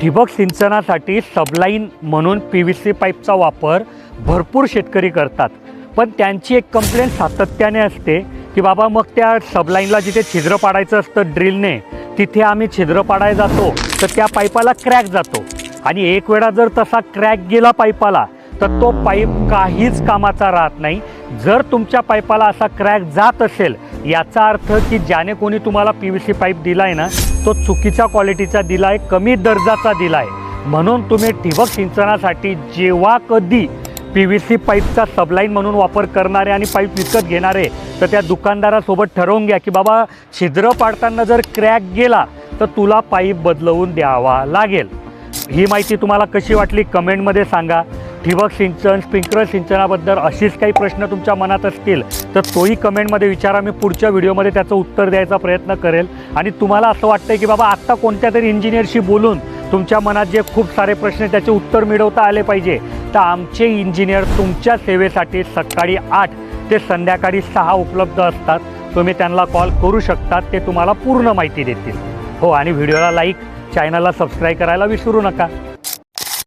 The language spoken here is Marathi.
ठिबक सिंचनासाठी सबलाईन म्हणून PVC पाईपचा वापर भरपूर शेतकरी करतात, पण त्यांची एक कंप्लेंट सातत्याने असते की बाबा मग त्या सबलाईनला जिथे छिद्र पाडायचं असतं ड्रिलने, तिथे आम्ही छिद्र पाडायला जातो तर त्या पाईपाला क्रॅक जातो आणि एक वेळा जर तसा क्रॅक गेला पाईपाला तर तो पाईप काहीच कामाचा राहत नाही। जर तुमच्या पाईपाला असा क्रॅक जात असेल याचा अर्थ की ज्याने कोणी तुम्हाला PVC पाईप दिला आहे ना तो चुकीच्या क्वालिटीचा दिला आहे, कमी दर्जाचा दिला आहे। म्हणून तुम्ही ठिबक सिंचनासाठी जेव्हा कधी PVC पाईपचा सबलाईन म्हणून वापर करणारे आणि पाईप विकत घेणारे तर त्या दुकानदारासोबत ठरवून घ्या की बाबा छिद्र पाडताना जर क्रॅक गेला तर तुला पाईप बदलवून द्यावा लागेल। ही माहिती तुम्हाला कशी वाटली कमेंटमध्ये सांगा। ठिबक सिंचन स्प्रिंकलर सिंचनाबद्दल अशीच काही प्रश्न तुमच्या मनात असतील तर तोही कमेंटमध्ये विचारा, मी पुढच्या व्हिडिओमध्ये त्याचं उत्तर द्यायचा प्रयत्न करेल। आणि तुम्हाला असं वाटतंय की बाबा आत्ता कोणत्या तरी इंजिनियरशी बोलून तुमच्या मनात जे खूप सारे प्रश्न त्याचे उत्तर मिळवता आले पाहिजे, तर आमचे इंजिनियर तुमच्या सेवेसाठी सकाळी 8 ते संध्याकाळी 6 उपलब्ध असतात। तुम्ही त्यांना कॉल करू शकता, ते तुम्हाला पूर्ण माहिती देतील। हो, आणि व्हिडिओला लाईक, चॅनलला सबस्क्राईब करायला विसरू नका।